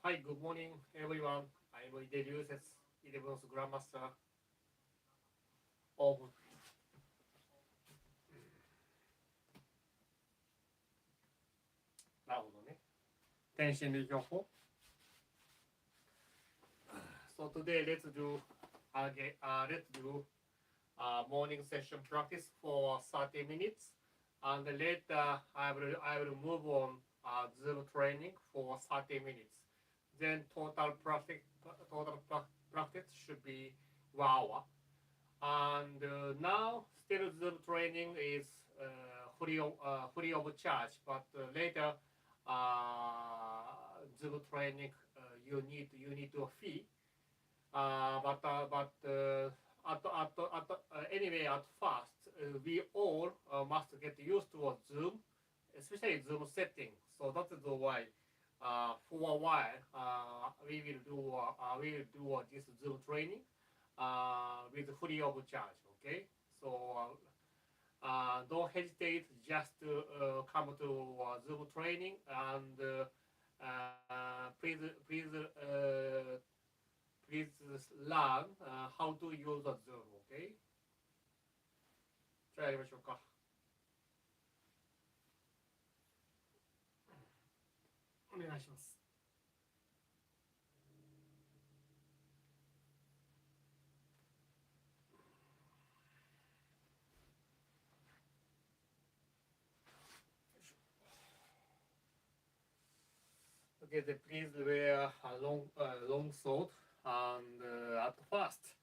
Hi, good morning, everyone. I'm Ide Sensei, 11th Grandmaster of なるほどね。天心理情報。So today let's do morning session practice for 30 minutes, and later I will move on Zoom training for 30 minutes. Then total practice should be 1 hour. And now still Zoom training is free of charge, but later Zoom training you need a fee. Anyway, at first we all must get used to a Zoom, especially Zoom setting. So that is why for a while we will do this Zoom training with free of charge. Okay, so don't hesitate just to come to Zoom training, and please learn how to use the Zoom. Okay, じゃあやりましょうか。お願いします。Okay, then please wear a long sword, and at first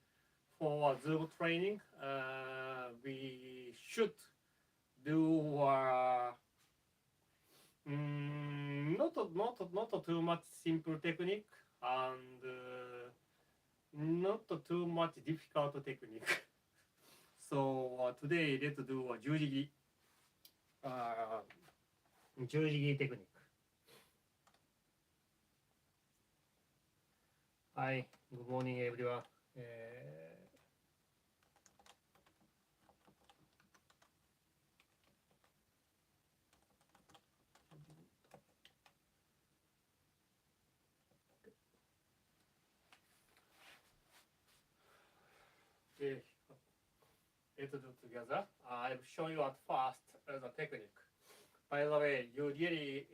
for Zoom training, we should do not too much simple technique, and not too much difficult technique. So today let's do a 十字切り、十字切りテクニック。Hi, good morning everyone. let's do together. I'll show you at first the technique. By the way, you really,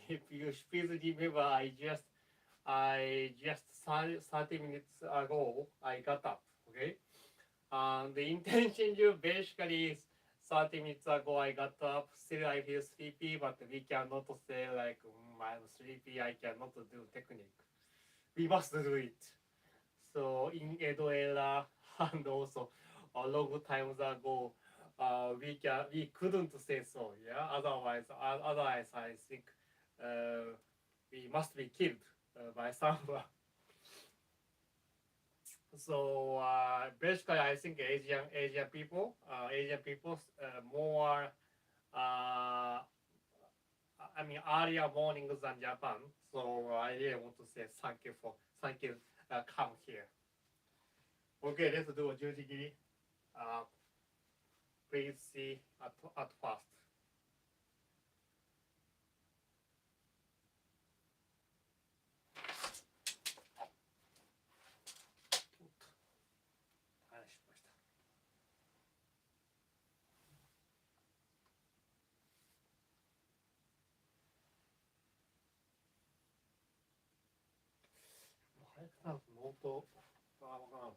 if you please remember, I just 30 minutes ago I got up. Okay, and the intention you basically is 30 minutes ago I got up. Still I feel sleepy, but we cannot say like I'm sleepy. I cannot do technique. We must do it. So in Edo era and also a long times ago, we couldn't say so. Yeah. Otherwise I think we must be killed by someone. So basically, I think Asian people more. I mean earlier mornings than Japan. So I really want to say thank you come here. Okay, let's do a 十字切り。Please see at first. はい、失敗した。早くなるとノートがわからんな。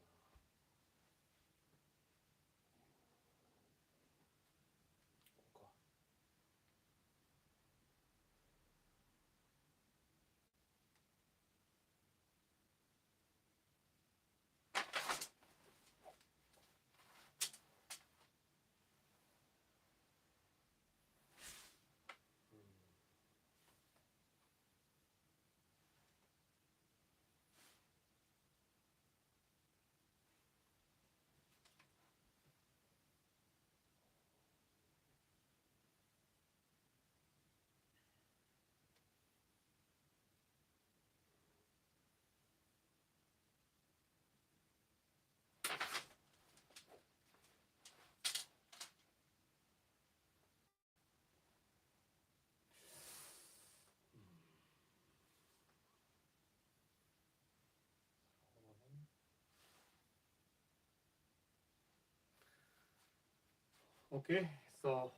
Okay, so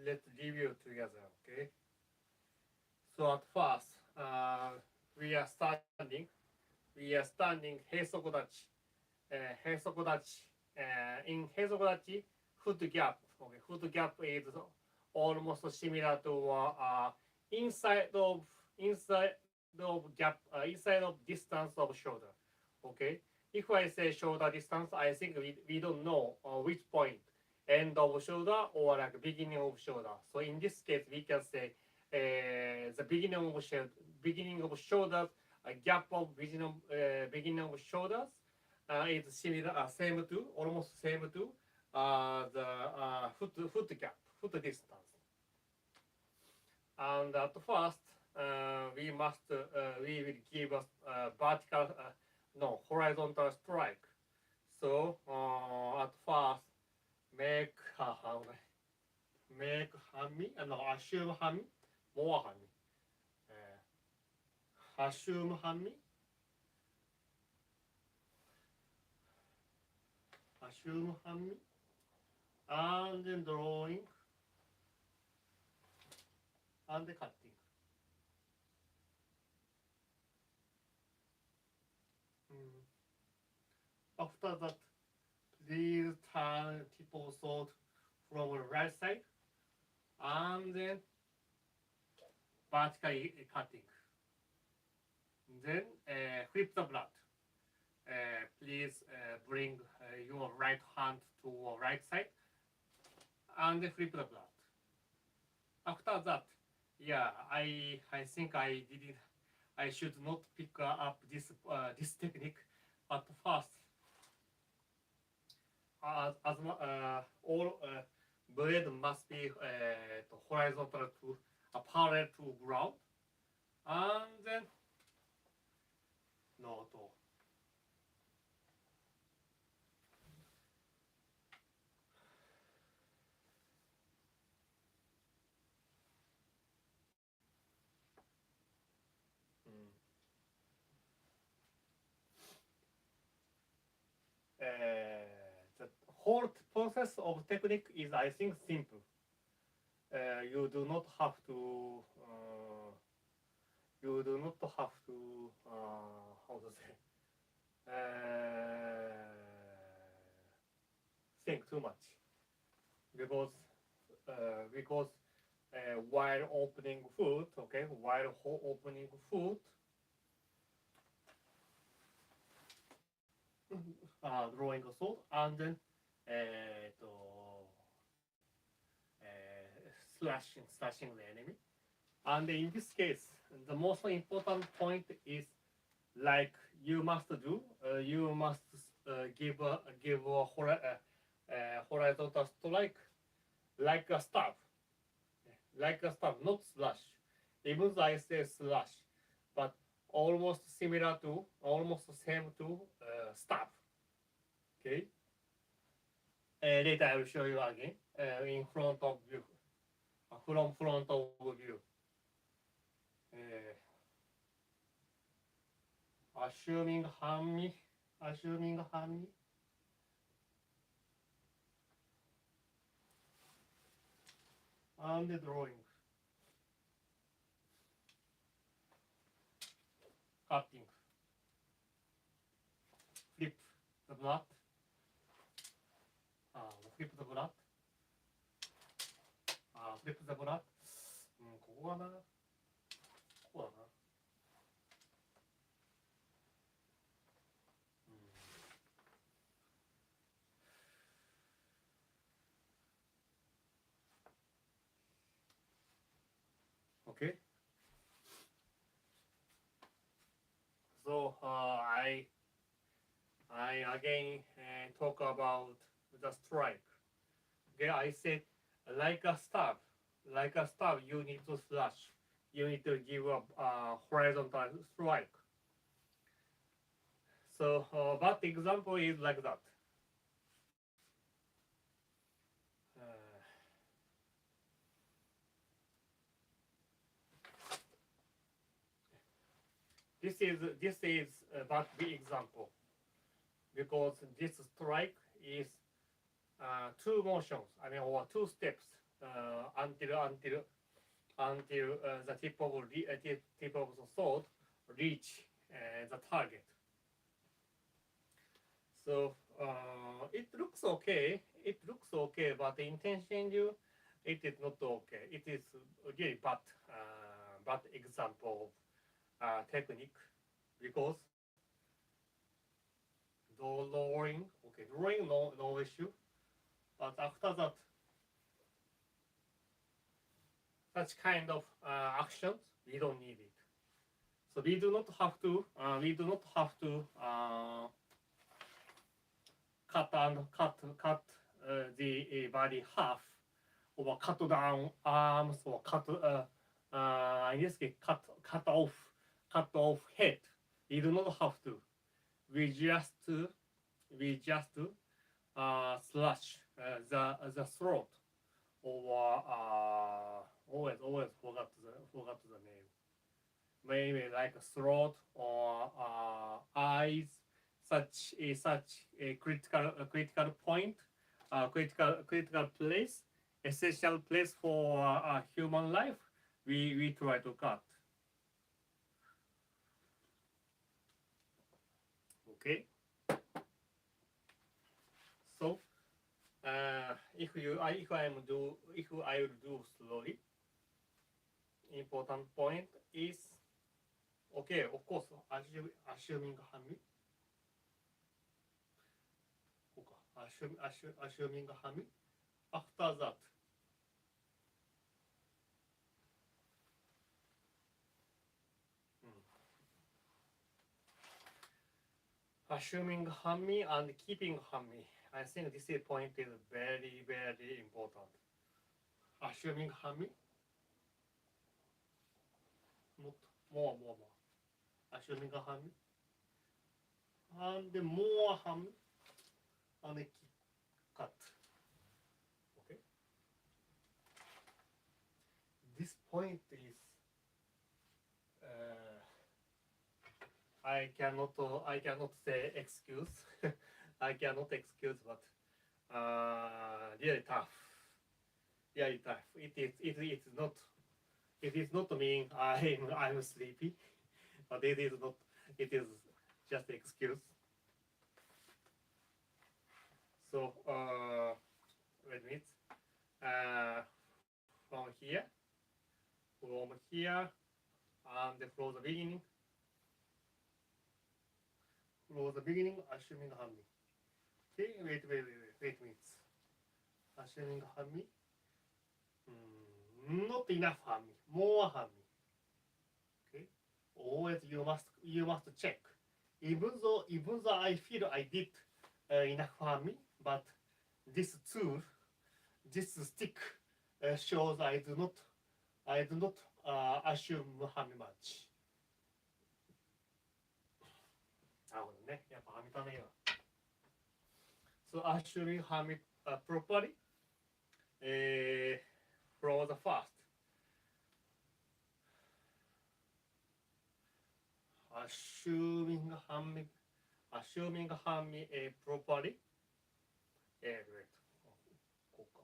let's review together. Okay, so at first, we are standing. We are standing 閉足立ち。閉足立ち。In 閉足立ち, foot gap. Okay, foot gap is almost similar to inside of gap, inside of distance of shoulder. Okay, if I say shoulder distance, I think we don't know which point, end of shoulder or like beginning of shoulder. So in this case, we can say the beginning of shoulders, a gap of beginning of shoulders is similar, same to, almost same to the foot gap, foot distance. And at first, we will give us vertical, no, horizontal strike. So at first, make hami, no, assume hami, more hami, assume hami, and then drawing, and the cutting. After that, please turn tip of sword from the right side, and then vertically cutting. Then flip the blood. Please bring your right hand to right side, and flip the blood. After that, yeah, I think I didn't. I should not pick up this technique at first. All blade must be horizontal to parallel to ground, and then no to. The whole process of technique is, I think, simple. You do not have to. You do not have to. How to say? Think too much, because while opening food, okay, while opening food, drawing a sword, and then slashing the enemy. And in this case, the most important point is, like you must do, you must give a horizontal strike, like a stab, not slash. Even though I say slash, but almost similar to, almost same to stab. Okay. Later I will show you again in front of view, from front of view. Assuming hami, and the drawing, cutting, flip the blood, flip the blood, flip the blood. ここはな、ここだな。Okay. So I again talk about the strike. Okay, I said like a stab, you need to slash. You need to give a horizontal strike. So that example is like that. This is that big example, because this strike is two motions, I mean, or two steps until the tip of the sword reach the target. So it looks okay. It looks okay, but intention it is not okay. It is really bad example of technique because drawing, okay, drawing no issue, but after that, such kind of actions we don't need it. So we do not have to cut the body half, or cut down arms, or in this case cut off head. We do not have to. We just slash the throat, or always forgot the name. Maybe like a throat or eyes, such a critical point, critical place, essential place for human life. We try to cut. Okay. So if I will do slowly, important point is, okay, of course, assuming hami. Assuming hami. After that, assuming hami and keeping hami. I think this point is very, very important. Assuming hami. More. Assuming hami. And more hami. And cut. Okay. This point is I cannot say excuse. I cannot excuse, but really tough. Really tough. It is not mean I'm sleepy, but it is not. It is just excuse. So wait a minute. From here, and from the beginning. From the beginning, assuming hami. Okay, wait minutes. Assuming hami. Not enough hami, more hami. Okay, always you must check. Even though I feel I did enough hami, but this tool, this stick shows I do not assume hami much. なるほどね。やっぱはみたねよ。So assuming hami properly from the first. Assuming hami properly. Wait. こうか。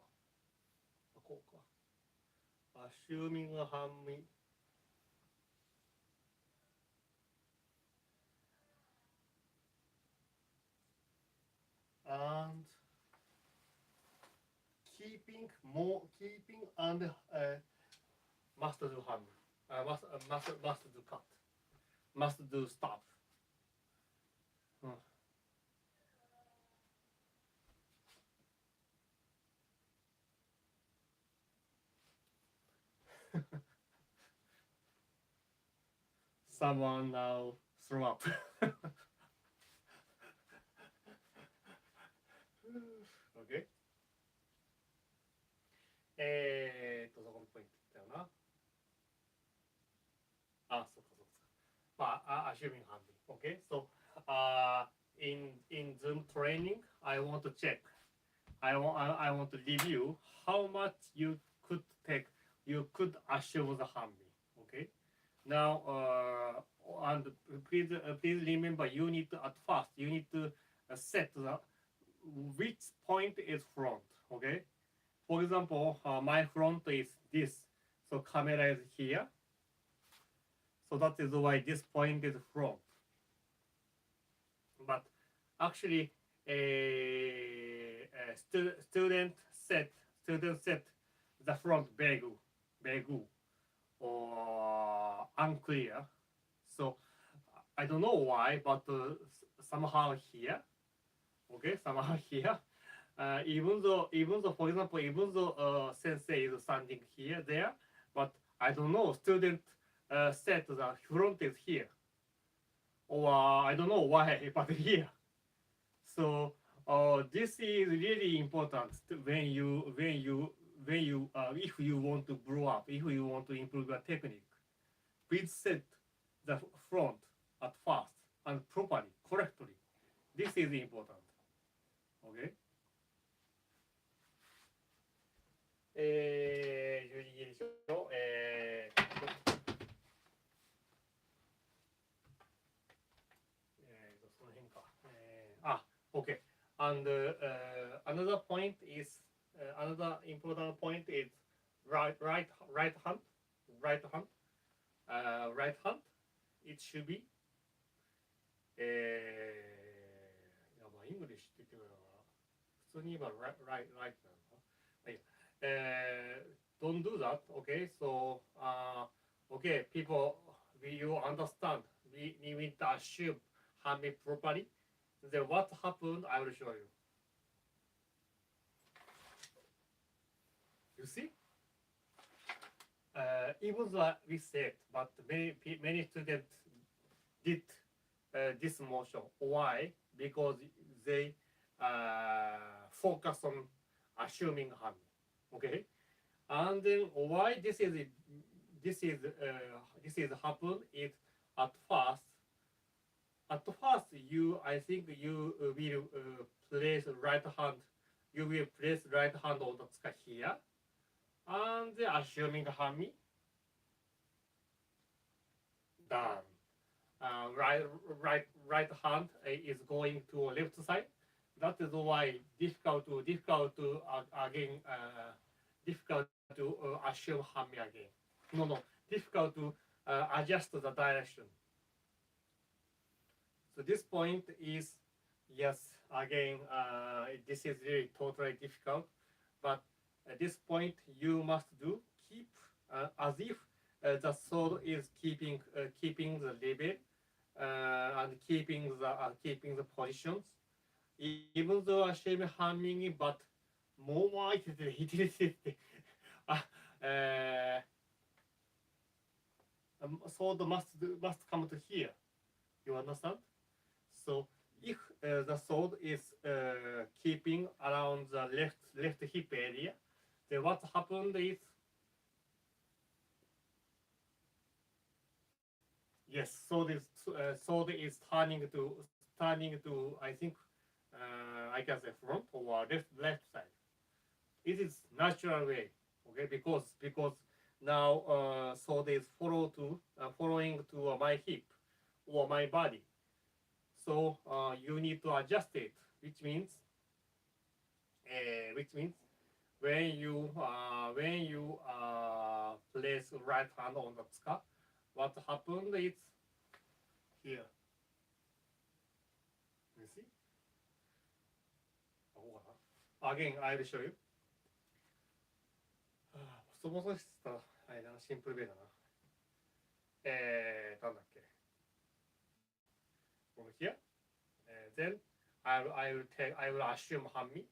こうか。Assuming hami. And keeping and must do hami, must do cut, must do stop. Someone now throw up. Okay. そこのポイントだよな。あ、そっか。まあ、assuming hami. Okay. So, in Zoom training, I want to check. I want to review how much you could assume the hami. Okay. Now, and please remember, you need to set the which point is front. Okay. For example, my front is this. So camera is here. So that is why this point is front. But actually, student set the front very good or unclear. So I don't know why, but somehow here, okay, somehow here, even though, for example, even though sensei is standing here, there, but I don't know, student said the front is here, or I don't know why, but here. So this is really important when you if you want to grow up, if you want to improve your technique, please set the front at first and properly, correctly. This is important. Okay? 12時でしょ。その辺か。Okay. And another point is another important point is right hand. Right hand. It should be やばい、イングリッシュって言ってくれたから、普通に言えば right なのかな。Don't do that, okay? So, okay, people, you understand. We need to assume Hami properly. Then what happened, I will show you. You see? Even though we said, but many students did this motion. Why? Because they focus on assuming Hami. Okay, and then why this is happen is at first you, I think you will place right hand, you will place right hand on the tsuka here, and assuming Hami, done. Right hand is going to left side. That is why difficult to assume Hami again. No, difficult to adjust the direction. So this point is, yes, again, this is really totally difficult, but at this point you must keep as if the sword is keeping the level and keeping the positions. Even though assuming Hami, but more sword must come to here. You understand? So if the sword is keeping around the left hip area, then what happened is, yes, sword is turning to I think I can say front or left side. It is natural way, okay? Because now sword is following to my hip or my body. So you need to adjust it, which means when you place right hand on the tsuka, what happened is here. You see? Again, I will show you. 細々したあれだな、シンプルベだな。なんだっけ。Over here. Then I will assume Hami.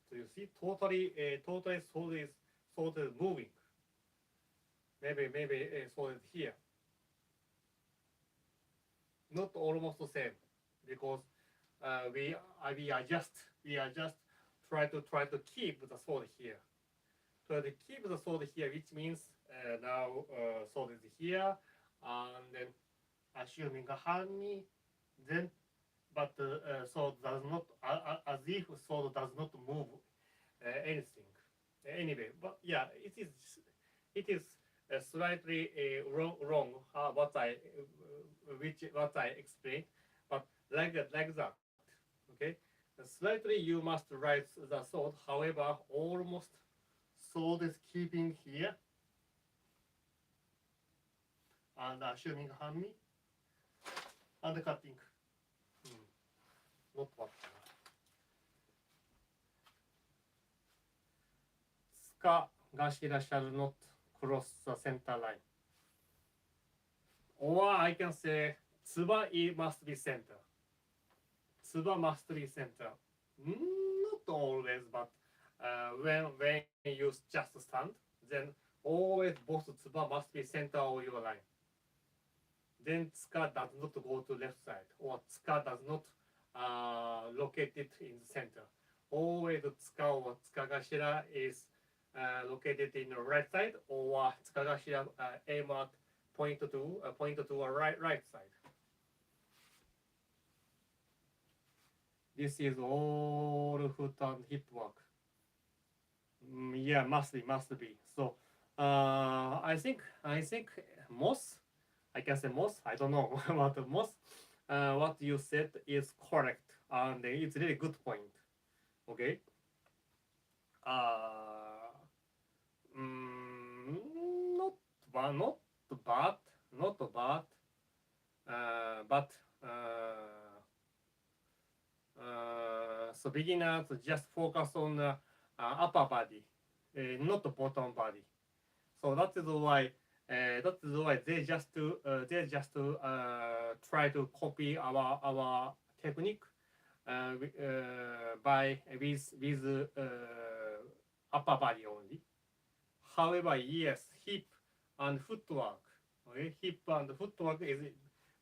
So you see, totally sword is moving. Maybe sword is here. Not almost the same, because we adjust try to keep the sword here. Try to keep the sword here, which means now sword is here, and then assuming a Hami, then but sword does not as if sword does not move anything anyway. But yeah, it is slightly wrong what I explained, but like that. Okay, slightly you must write the sword. However, almost sword is keeping here and assuming hanmi and cutting. Not what. Tsuka gashira shall not cross the center line. Or I can say tsuba must be center. Tsuba must be center. Not always, but when you just stand, then always both tsuba must be center of your line. Then tsuka does not go to left side, or tsuka does not located in the center. Always tsuka or tsukagashira is located in the right side, or tsukagashira aim at point to a right side. This is all foot and hip work. Yeah, must be. So I think most, I can say most, I don't know what most, what you said is correct, and it's really good point. Okay. Not bad, but so beginners just focus on the upper body, not the bottom body. So that is why they just try to copy our technique by with upper body only. However, yes, hip and footwork. Okay? Hip and footwork is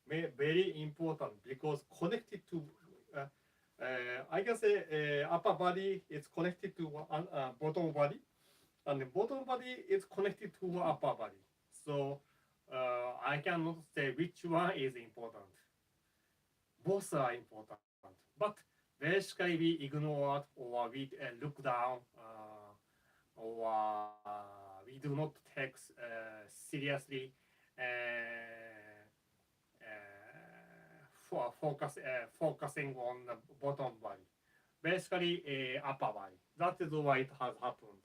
very important because connected to I can say upper body is connected to bottom body, and the bottom body is connected to upper body. So I cannot say which one is important. Both are important, but basically we ignore or we look down or we do not take seriously focusing on the bottom body, basically upper body. That is why it has happened.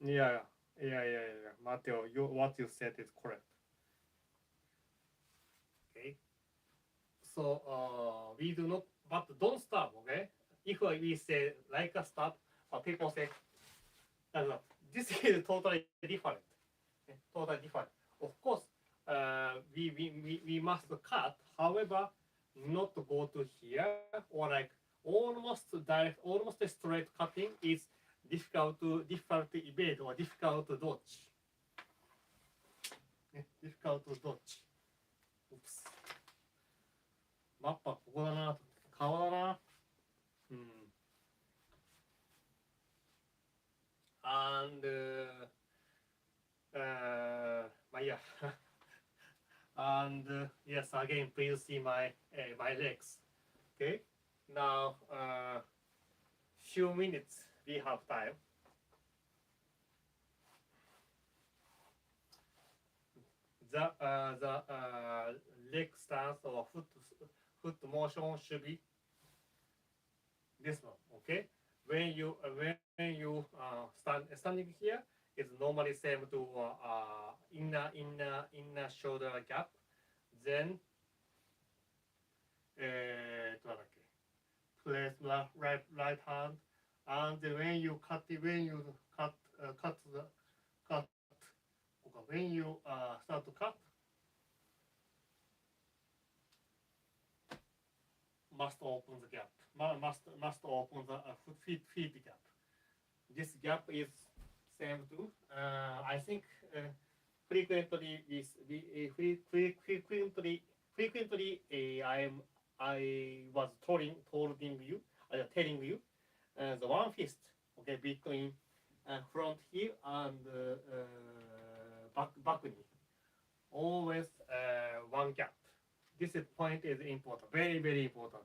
Yeah. Matteo, what you said is correct. Okay. So we do not, but don't stop. Okay. If we say like a stop, people say, this is totally different. Totally different. Of course, we must cut. However, not go to here or like almost direct, almost straight cutting is difficult to evade or difficult to dodge. Difficult to dodge. Oops. マッパここだな。顔だな。And yeah. And yes, again, please see my my legs. Okay. Now, few minutes we have time. The leg stance or foot motion should be this one. Okay. When you standing here, it's normally same to inner shoulder gap. Then place right hand, and when you cut when you start to cut, must open the gap. Must open the feet gap. This gap is same to I think frequently I was telling you the one fist, okay, between front heel and back knee, always one gap. This point is important, very important.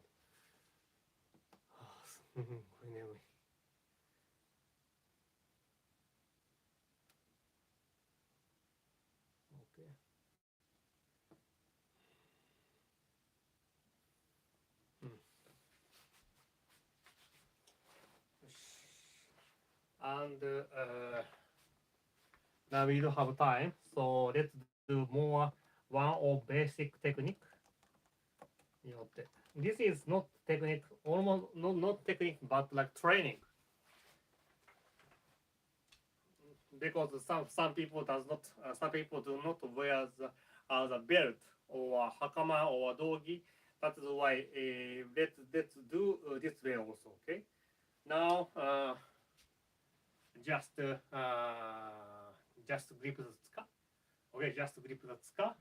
And now we don't have time, so let's do more one or basic technique. This is not technique, almost not technique, but like training. Because some people does not some people do not wear the belt or hakama or dogi. That's why let's do this way also. Okay. Now just grip the tsuka. Okay, just grip the tsuka,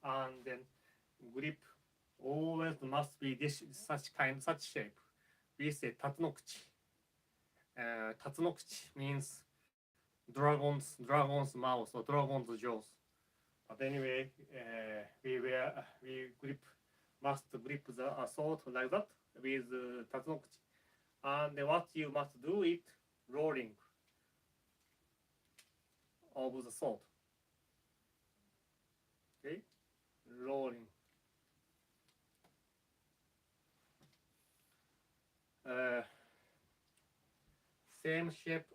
and then grip always must be this such shape. We say tatsunokuchi. Tatsunokuchi means dragon's mouth or dragon's jaws. But anyway, we must grip the sword like that with tatsunokuchi. And what you must do is rolling of the sword. Okay, rolling. Same shape,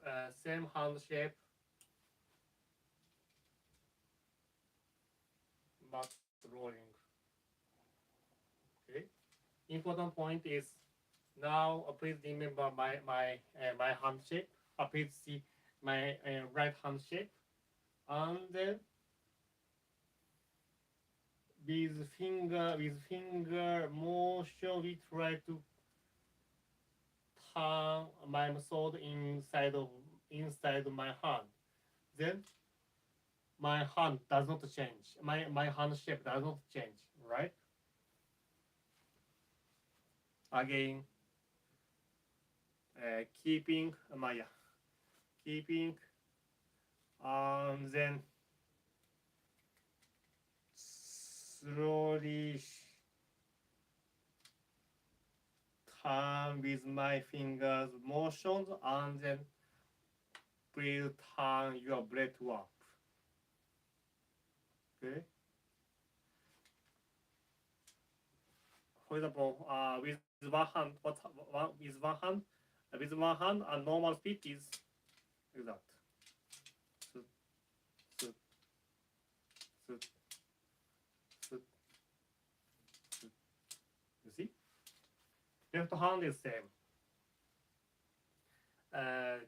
same hand shape, but rolling. Okay. Important point is now please remember my hand shape. Please see my right hand shape, and then with finger motion we try to turn my sword inside my hand. Then my hand does not change. My hand shape does not change, right? Again, keeping and then slowly turn with my fingers motions, and then please turn your blade up. Okay. For example, with one hand, with one hand, a normal speed is like that. You see? Left hand is same.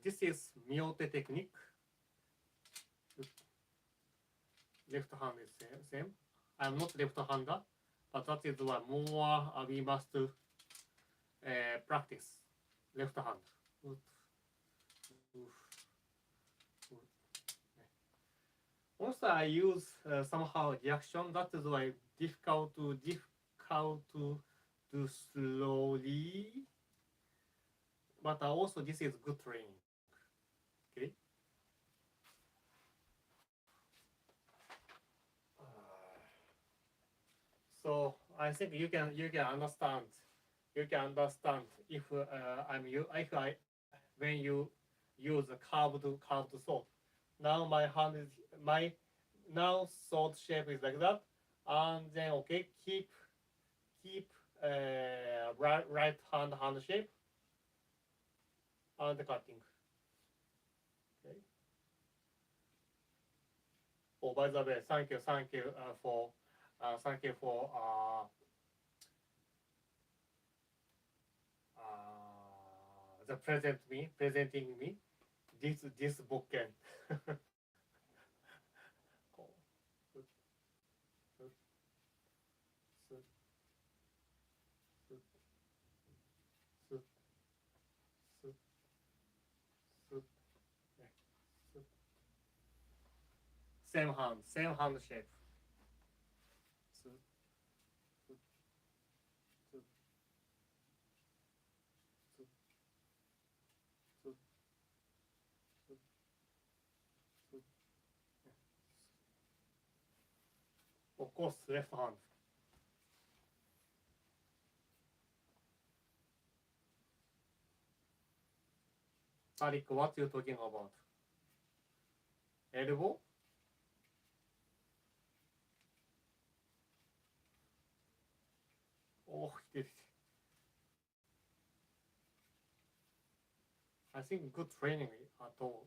This is myote technique. Left hand is same. I'm not left-hander, but that is why more we must practice left hand. Also, I use somehow reaction. That is why difficult to do slowly. But also this is good training. Okay. So I think you can understand. You can understand if when you use a curved sword. Now my hand is now sword shape is like that, and then okay, keep right hand shape and cutting. Okay. Oh, by the way, thank you for the presenting me this bookend. Same hand shape. Of course, left hand. Tariq, what you talking about? Elbow? Oh, I think good training at all.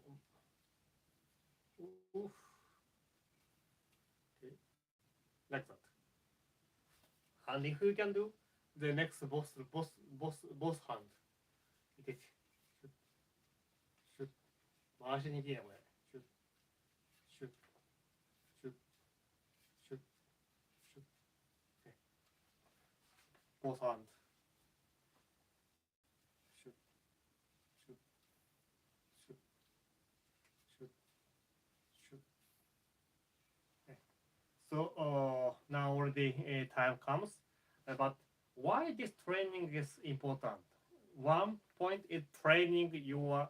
Oof. Okay. Like that. And if you can do the next boss hand. いてて。シュッ。回しにきなこれ。シュッ。シュッ。シュッ。シュッ。シュッ。ボスハンド。シュッ。シュッ。シュッ。シュッ。シュッ。So now already time comes, but why this training is important? One point is training your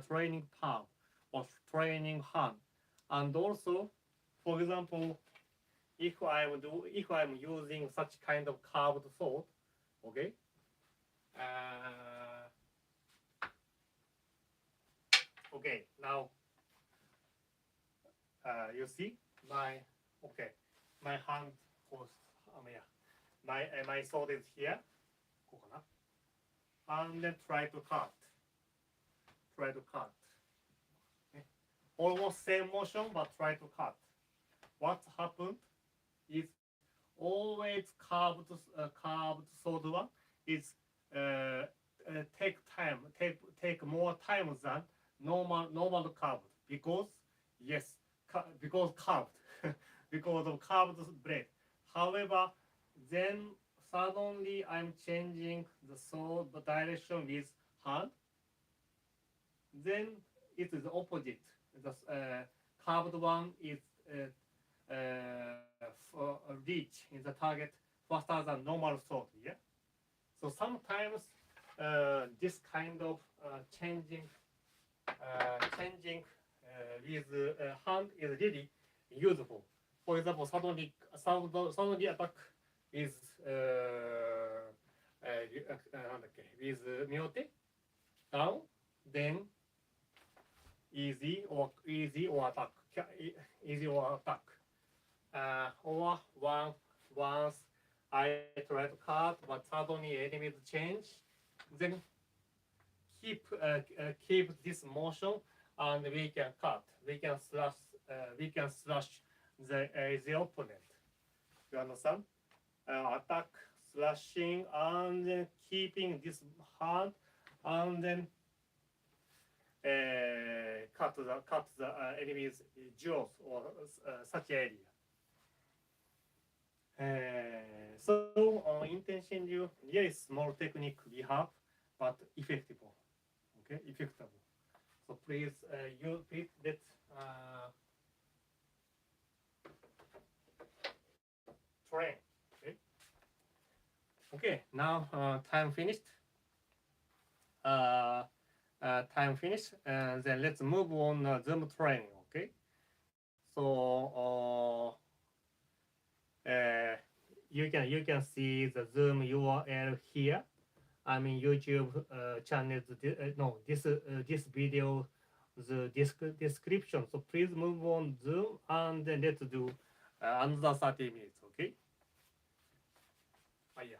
training palm or training hand, and also, for example, if I'm using such kind of curved sword, okay, okay, now you see my my hand was my sword is here, こうかな。And then try to cut. Almost same motion, but try to cut. What happened is always curved sword one is take more time than normal curved because because curved because of curved blade. However, then suddenly I'm changing the sword direction with hand. Then it is opposite. The curved one is reach in the target faster than normal sword. Yeah. So sometimes this kind of changing with hand is really useful. For example, suddenly attack is with myote down, then easy or attack, or once I try to cut, but suddenly enemies change, then keep this motion, and we can cut, we can slash the opponent. You understand? Attack, slashing, and then keeping this hand, and then cut the enemy's jaws or such area. So intention you, yes, small technique we have, but effective. Okay, effective. So please let train. Okay, now time finished. Time finished, and then let's move on Zoom training. Okay, so you can see the Zoom URL here. I mean YouTube channel. No, this video, the description. So please move on Zoom, and then let's do another 30 minutes. Okay. Yeah.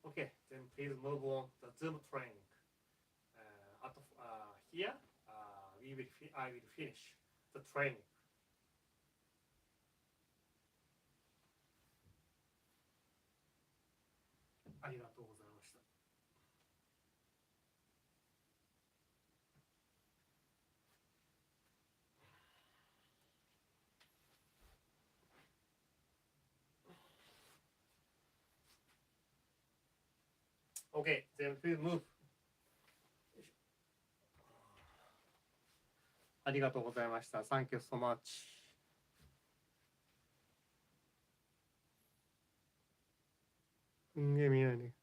Okay, then please move on the Zoom training. Here, I will finish the training. Okay, then please move. ありがとうございました。Thank you so much. 見えないね。